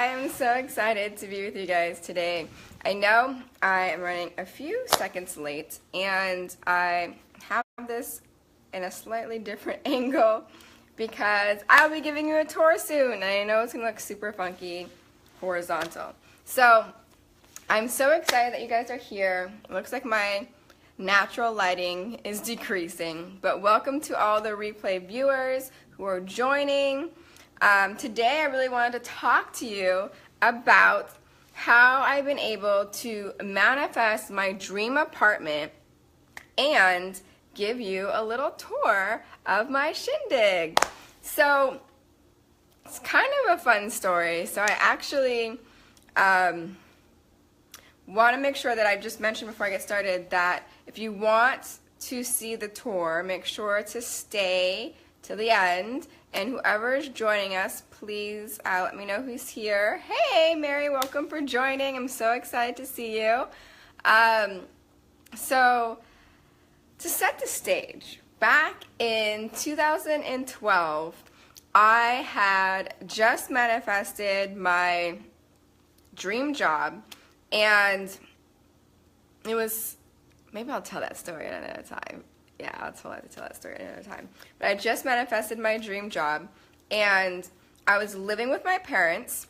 I am so excited to be with you guys today. I know I am running a few seconds late, and I have this in a slightly different angle because I'll be giving you a tour soon, and I know it's going to look super funky horizontal. So I'm so excited that you guys are here. It looks like my natural lighting is decreasing, but welcome to all the replay viewers who are joining. Today I really wanted to talk to you about how I've been able to manifest my dream apartment and give you a little tour of my shindig. So it's kind of a fun story. So I actually want to make sure that I just mentioned before I get started that if you want to see the tour, make sure to stay till the end, and whoever is joining us, please let me know who's here. Hey Mary, welcome for joining. I'm so excited to see you. So to set the stage, back in 2012 I had just manifested my dream job, and it was, maybe I'll tell that story at another time. Yeah, I'll tell that story another time. But I just manifested my dream job, and I was living with my parents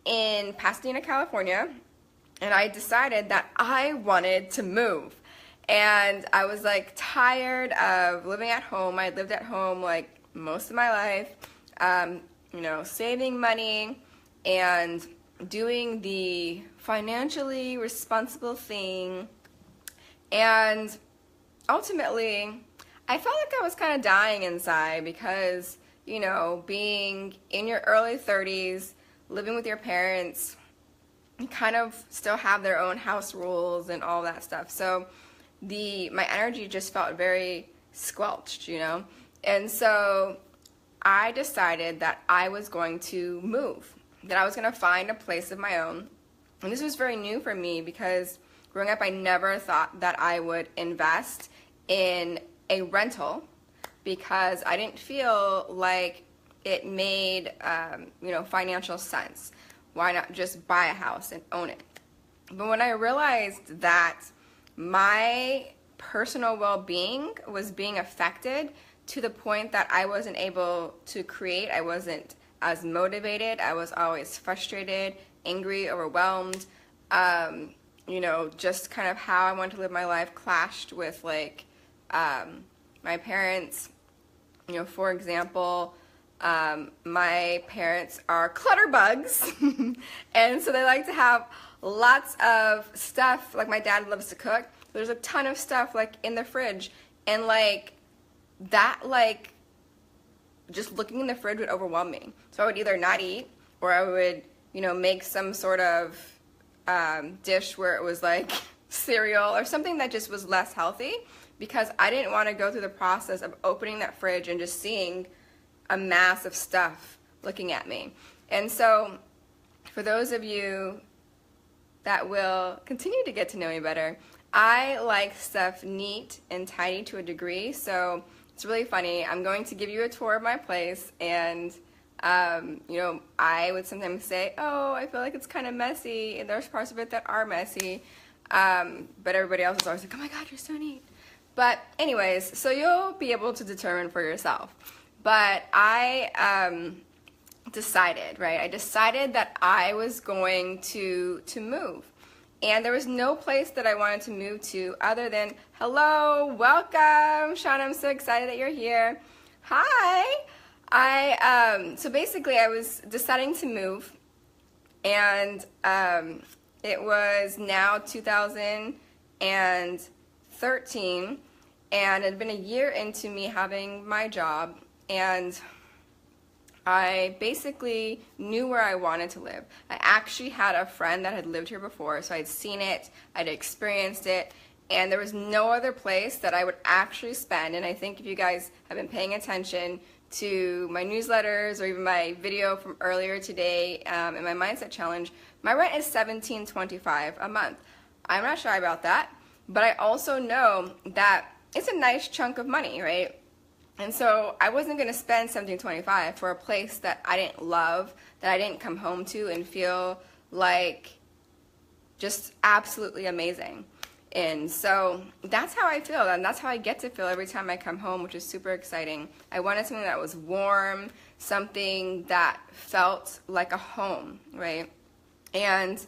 in Pasadena, California, and I decided that I wanted to move. And I was like tired of living at home. I lived at home like most of my life, saving money and doing the financially responsible thing. And ultimately, I felt like I was kind of dying inside because, being in your early 30s, living with your parents, you kind of still have their own house rules and all that stuff. So my energy just felt very squelched, And so I decided that I was going to move, that I was going to find a place of my own. And this was very new for me because growing up, I never thought that I would invest in a rental because I didn't feel like it made, financial sense. Why not just buy a house and own it? But when I realized that my personal well-being was being affected to the point that I wasn't able to create, I wasn't as motivated, I was always frustrated, angry, overwhelmed, just kind of how I wanted to live my life clashed with my parents. For example, my parents are clutter bugs, and so they like to have lots of stuff. Like my dad loves to cook. There's a ton of stuff like in the fridge, and just looking in the fridge would overwhelm me. So I would either not eat, or I would, make some sort of dish where it was like cereal or something that just was less healthy, because I didn't want to go through the process of opening that fridge and just seeing a mass of stuff looking at me. And so for those of you that will continue to get to know me better, I like stuff neat and tidy to a degree. So it's really funny. I'm going to give you a tour of my place, and I would sometimes say, oh, I feel like it's kind of messy, and there's parts of it that are messy, but everybody else is always like, oh my god, you're so neat. But anyways, so you'll be able to determine for yourself. But I decided that I was going to move. And there was no place that I wanted to move to other than, hello, welcome, Sean, I'm so excited that you're here. Hi. So basically I was deciding to move, and it was now 2013, and it had been a year into me having my job, and I basically knew where I wanted to live. I actually had a friend that had lived here before, so I'd seen it, I'd experienced it, and there was no other place that I would actually spend. And I think if you guys have been paying attention to my newsletters or even my video from earlier today in my Mindset Challenge, my rent is $17.25 a month. I'm not shy about that, but I also know that it's a nice chunk of money, right? And so I wasn't going to spend $17.25 for a place that I didn't love, that I didn't come home to and feel like just absolutely amazing. And so that's how I feel, and that's how I get to feel every time I come home, which is super exciting. I wanted something that was warm, something that felt like a home, right? And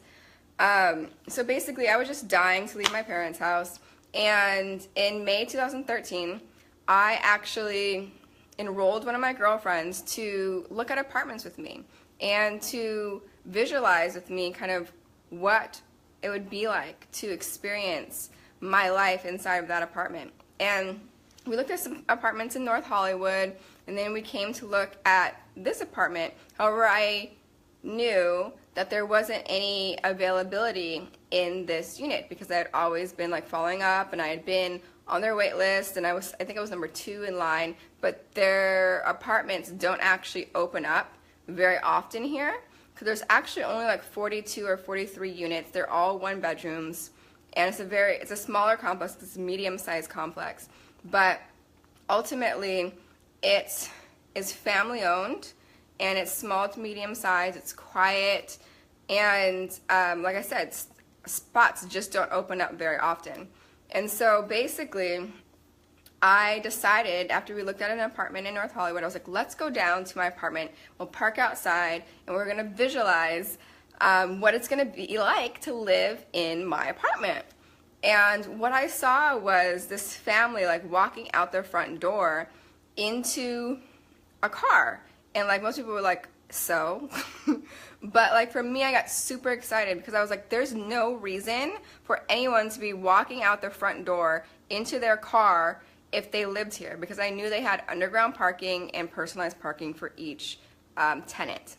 so basically I was just dying to leave my parents' house. And in May 2013, I actually enrolled one of my girlfriends to look at apartments with me and to visualize with me kind of what it would be like to experience my life inside of that apartment. And we looked at some apartments in North Hollywood, and then we came to look at this apartment. However, I knew that there wasn't any availability in this unit because I had always been like following up, and I had been on their wait list, and I think I was number 2 in line, but their apartments don't actually open up very often here, because there's actually only like 42 or 43 units. They're all 1 bedrooms, and it's a smaller complex. It's a medium-sized complex, but ultimately it is family owned, and it's small to medium size. It's quiet, and like I said, spots just don't open up very often. And so basically I decided, after we looked at an apartment in North Hollywood, I was like, let's go down to my apartment, we'll park outside, and we're going to visualize what it's going to be like to live in my apartment. And what I saw was this family like walking out their front door into a car. And like most people were like, so? But like for me, I got super excited because I was like, there's no reason for anyone to be walking out their front door into their car if they lived here, because I knew they had underground parking and personalized parking for each tenant.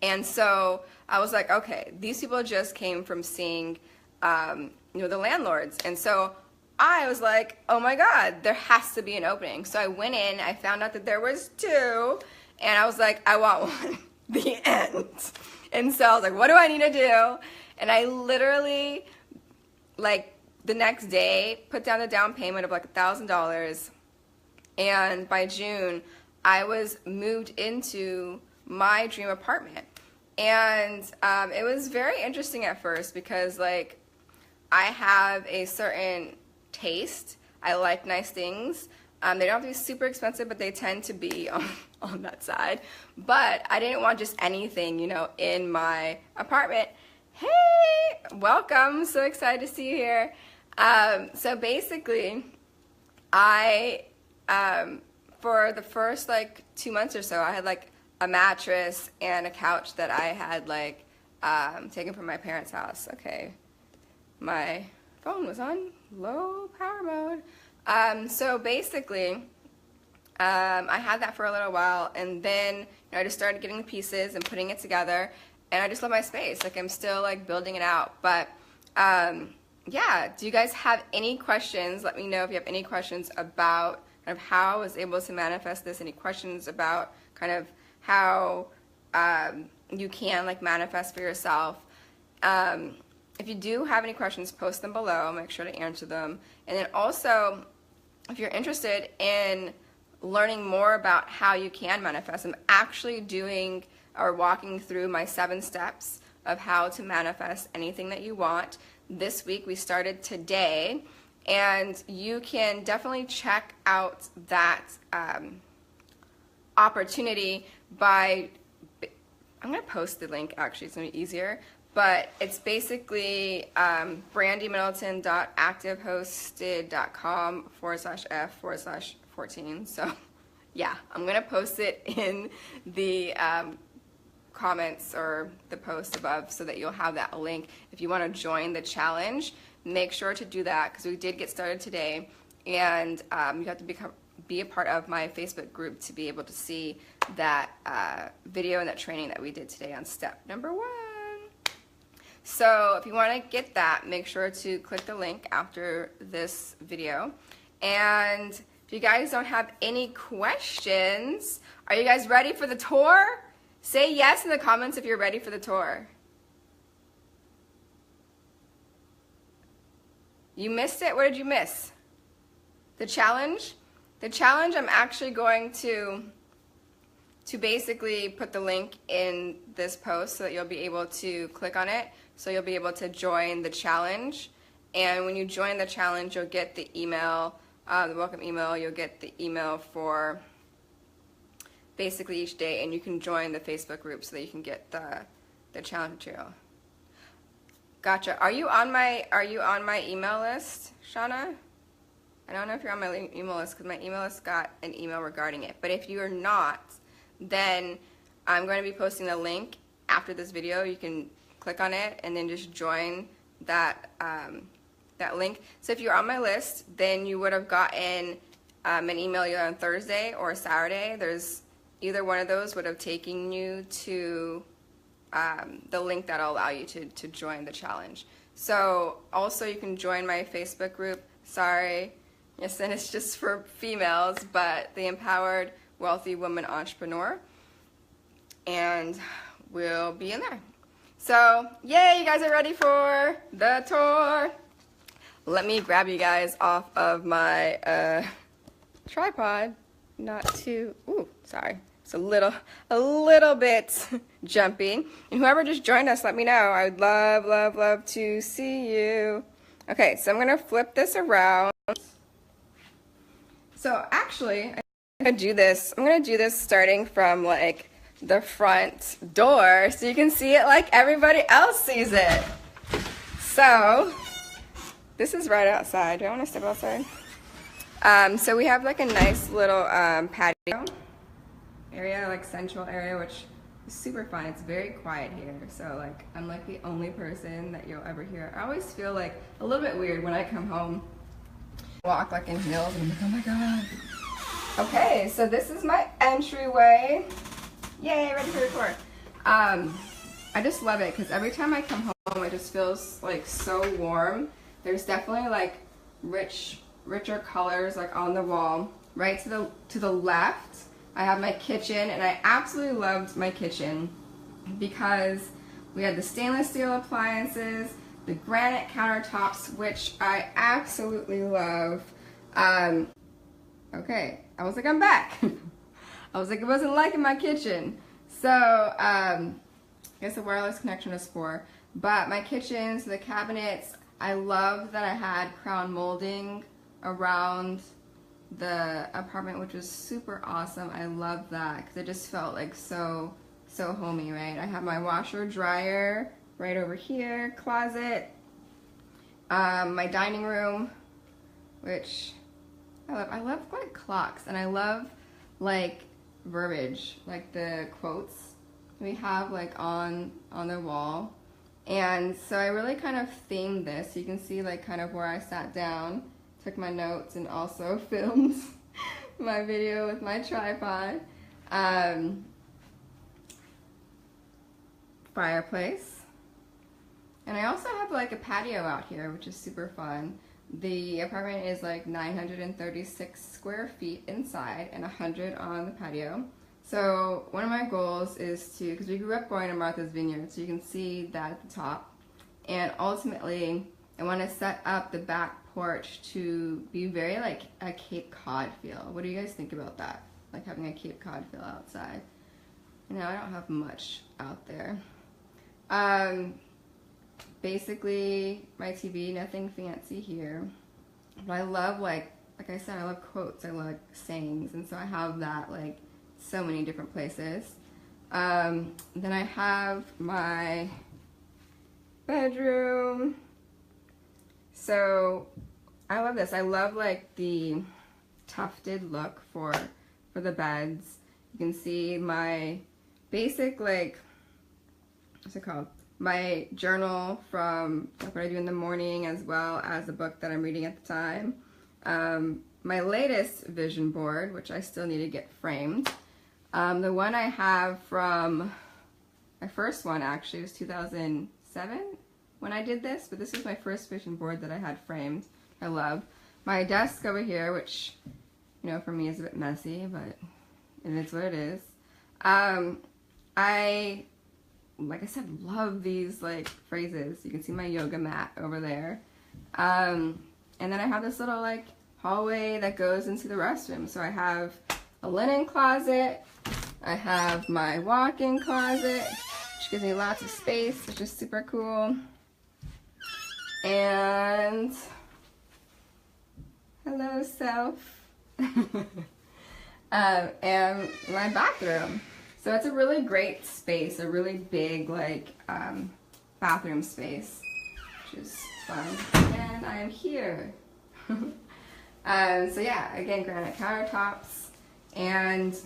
And so I was like, okay, these people just came from seeing the landlords. And so I was like, oh my God, there has to be an opening. So I went in, I found out that there was 2, and I was like, I want one. The end. And so I was like, what do I need to do? And I literally, like, the next day put down the down payment of like $1,000, and by June I was moved into my dream apartment. And it was very interesting at first because like I have a certain taste. I like nice things. They don't have to be super expensive, but they tend to be on that side. But I didn't want just anything, in my apartment. Hey, welcome. So excited to see you here. So basically, I, for the first like 2 months or so, I had like a mattress and a couch that I had like taken from my parents' house. Okay, my phone was on low power mode. So basically, I had that for a little while, and then I just started getting the pieces and putting it together, and I just love my space. Like I'm still like building it out, but yeah. Do you guys have any questions? Let me know if you have any questions about kind of how I was able to manifest this. Any questions about kind of how you can like manifest for yourself. If you do have any questions, post them below. I'll make sure to answer them. And then also, if you're interested in learning more about how you can manifest, I'm actually doing or walking through my 7 steps of how to manifest anything that you want. This week we started today, and you can definitely check out that opportunity by, I'm going to post the link actually, it's going to be easier, but it's basically brandymiddleton.activehosted.com/F/14. So yeah, I'm going to post it in the comments or the post above so that you'll have that link. If you want to join the challenge, make sure to do that because we did get started today, and you have to be a part of my Facebook group to be able to see that video and that training that we did today on step number 1. So if you want to get that, make sure to click the link after this video. And if you guys don't have any questions, are you guys ready for the tour? Say yes in the comments if you're ready for the tour. You missed it? What did you miss? The challenge? The challenge, I'm actually going to basically put the link in this post so that you'll be able to click on it. So you'll be able to join the challenge. And when you join the challenge, you'll get the email, the welcome email. You'll get the email for basically each day, and you can join the Facebook group so that you can get the challenge material. Gotcha. Are you on my email list, Shauna? I don't know if you're on my email list because my email list got an email regarding it. But if you are not, then I'm going to be posting a link after this video. You can click on it and then just join that that link. So if you're on my list, then you would have gotten an email either on Thursday or Saturday. There's either one of those would have taken you to the link that'll allow you to join the challenge. So also you can join my Facebook group. Sorry, yes, and it's just for females, but the Empowered Wealthy Woman Entrepreneur, and we'll be in there. So yay, you guys are ready for the tour. Let me grab you guys off of my tripod. Not too, ooh, sorry. It's a little bit jumpy. And whoever just joined us, let me know. I would love to see you. Okay, so I'm gonna flip this around. So actually, I'm gonna do this starting from like the front door so you can see it like everybody else sees it. So this is right outside. Do I want to step outside? So we have like a nice little patio area, like central area, which is super fun. It's very quiet here, so like I'm like the only person that you'll ever hear. I always feel like a little bit weird when I come home, walk like in heels, and I'm like, oh my god. Okay, so this is my entryway. Yay, ready for the tour. I just love it because every time I come home, it just feels like so warm. There's definitely like richer colors like on the wall. Right to the left, I have my kitchen, and I absolutely loved my kitchen because we had the stainless steel appliances, the granite countertops, which I absolutely love. Okay, I was like, I'm back. I was like, I wasn't liking my kitchen. So, I guess the wireless connection was poor. But my kitchen, so the cabinets, I love that I had crown molding around the apartment, which was super awesome. I love that because it just felt like so homey, right? I have my washer dryer right over here, closet, my dining room, which I love like clocks, and I love like verbiage, like the quotes we have like on the wall. And so I really kind of themed this. You can see like kind of where I sat down, took my notes, and also filmed my video with my tripod. Fireplace. And I also have like a patio out here, which is super fun. The apartment is like 936 square feet inside and 100 on the patio. So one of my goals is to, because we grew up going to Martha's Vineyard, so you can see that at the top. And ultimately, I want to set up the back porch to be very like a Cape Cod feel. What do you guys think about that? Like having a Cape Cod feel outside. You know, I don't have much out there. Basically, my TV, nothing fancy here. But I love like I said, I love quotes. I love sayings, and so I have that like so many different places. Then I have my bedroom. So I love this. I love like the tufted look for the beds. You can see my basic like, what's it called? My journal from like what I do in the morning, as well as the book that I'm reading at the time. My latest vision board, which I still need to get framed. The one I have from, my first one actually was 2007 when I did this, but this is my first vision board that I had framed. I love. My desk over here, which, you know, for me is a bit messy, but it is what it is. I, like I said, love these like phrases. You can see my yoga mat over there. And then I have this little like hallway that goes into the restroom. So I have a linen closet, I have my walk-in closet, which gives me lots of space, which is super cool. And hello, self. And my bathroom. So it's a really great space, a really big like bathroom space, which is fun. And I'm here. So yeah, again, granite countertops, and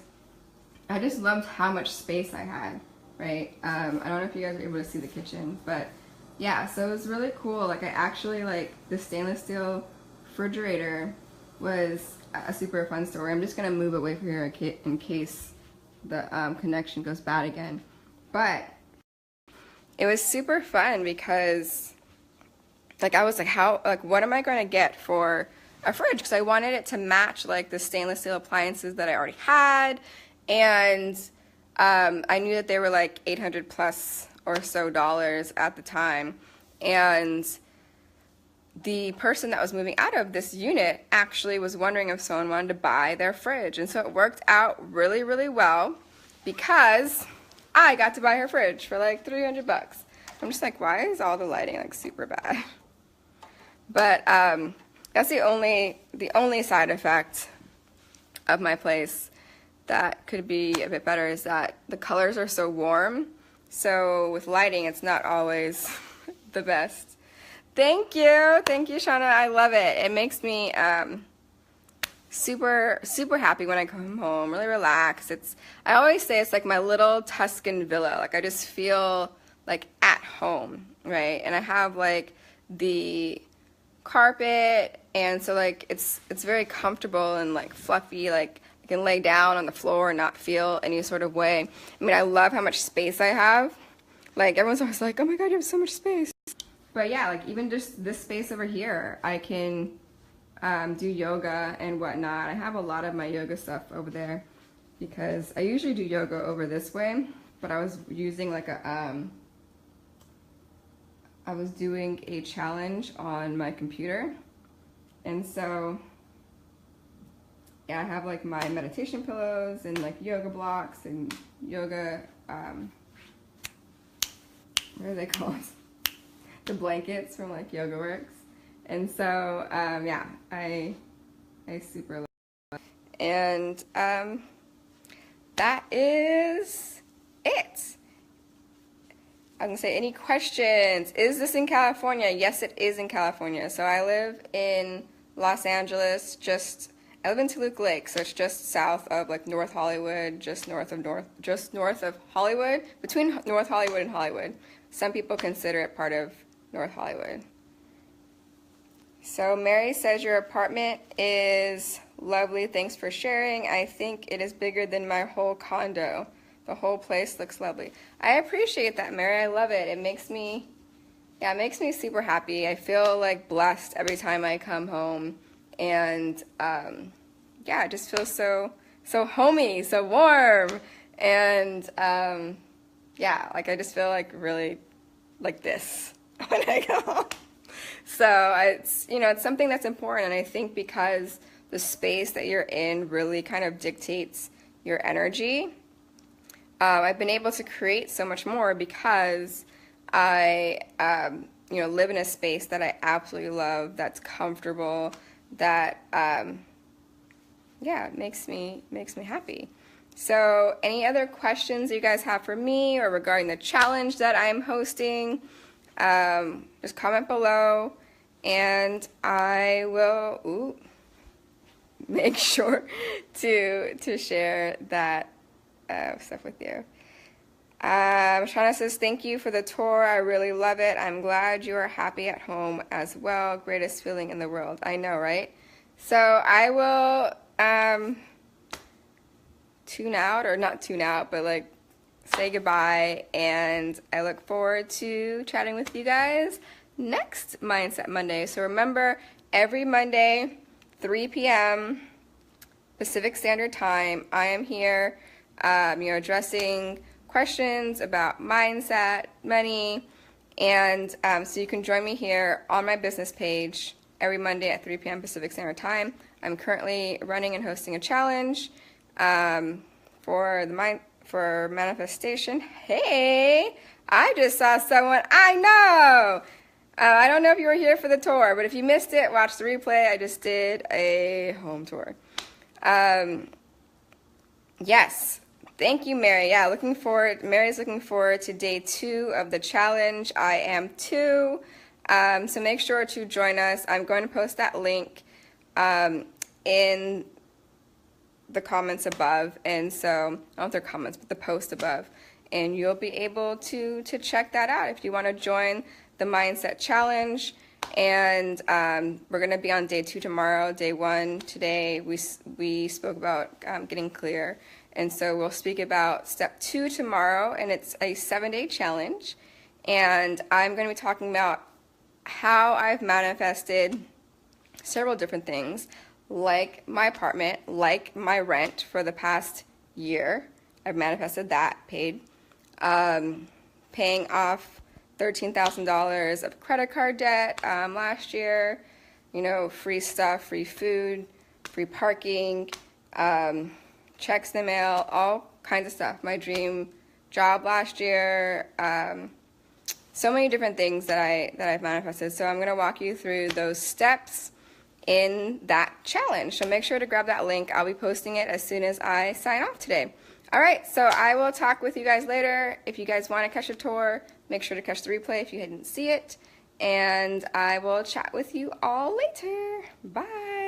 I just loved how much space I had, right? I don't know if you guys were able to see the kitchen, but yeah, so it was really cool. Like I actually, like, the stainless steel refrigerator was a super fun story. I'm just gonna move away from here in case the connection goes bad again. But it was super fun because, like, I was like, what am I gonna get for a fridge? Because I wanted it to match like the stainless steel appliances that I already had, and I knew that they were like $800 plus or so at the time, and the person that was moving out of this unit actually was wondering if someone wanted to buy their fridge, and so it worked out really, really well because I got to buy her fridge for like $300. I'm just like, why is all the lighting like super bad? But that's the only side effect of my place that could be a bit better, is that the colors are so warm. So with lighting, it's not always the best. Thank you, Shauna. I love it. It makes me super, super happy when I come home, really relaxed. I always say it's like my little Tuscan villa. Like I just feel like at home, right? And I have like the carpet, and so like it's very comfortable and like fluffy. Like I can lay down on the floor and not feel any sort of way. I mean, I love how much space I have. Like everyone's always like, oh my god, you have so much space. But yeah, like even just this space over here, I can do yoga and whatnot. I have a lot of my yoga stuff over there because I usually do yoga over this way, but I was using like I was doing a challenge on my computer, and so yeah, I have like my meditation pillows and like yoga blocks and yoga, what are they called? The blankets from like YogaWorks. And so yeah, I super love it. And that is it. I'm gonna say, any questions? Is this in California? Yes, it is in California. So I live in Los Angeles, I live in Toluca Lake, so it's just south of like North Hollywood, just north of Hollywood, between North Hollywood and Hollywood. Some people consider it part of North Hollywood. So Mary says your apartment is lovely. Thanks for sharing. I think it is bigger than my whole condo. The whole place looks lovely. I appreciate that, Mary. I love it. It makes me super happy. I feel like blessed every time I come home, and yeah, it just feels so homey, so warm, and yeah, like I just feel like really like this when I go home. So it's something that's important, and I think because the space that you're in really kind of dictates your energy. I've been able to create so much more because I, live in a space that I absolutely love, that's comfortable, that, yeah, makes me happy. So any other questions you guys have for me or regarding the challenge that I'm hosting, just comment below, and I will make sure to share that stuff with you. Shauna says, thank you for the tour. I really love it. I'm glad you are happy at home as well. Greatest feeling in the world. I know, right? So I will tune out, or not tune out, but like say goodbye, and I look forward to chatting with you guys next Mindset Monday. So remember, every Monday, 3 p.m. Pacific Standard Time, I am here addressing questions about mindset, money, and so you can join me here on my business page every Monday at 3 p.m. Pacific Standard Time. I'm currently running and hosting a challenge for manifestation. Hey, I just saw someone I know. I don't know if you were here for the tour, but if you missed it, watch the replay. I just did a home tour. Yes. Thank you, Mary. Yeah, Mary's looking forward to day 2 of the challenge. I am too. So make sure to join us. I'm going to post that link in the comments above. And so, I don't know if they're comments, but the post above. And you'll be able to check that out if you want to join the Mindset Challenge. And we're going to be on day 2 tomorrow. Day 1 today, we spoke about getting clear. And so we'll speak about step 2 tomorrow, and it's a 7-day challenge. And I'm going to be talking about how I've manifested several different things, like my apartment, like my rent for the past year. I've manifested that, paid. Paying off $13,000 of credit card debt last year. You know, free stuff, free food, free parking, checks in the mail, all kinds of stuff. My dream job last year, so many different things that I've manifested. So I'm going to walk you through those steps in that challenge. So make sure to grab that link. I'll be posting it as soon as I sign off today. All right, so I will talk with you guys later. If you guys want to catch a tour, make sure to catch the replay if you didn't see it. And I will chat with you all later. Bye.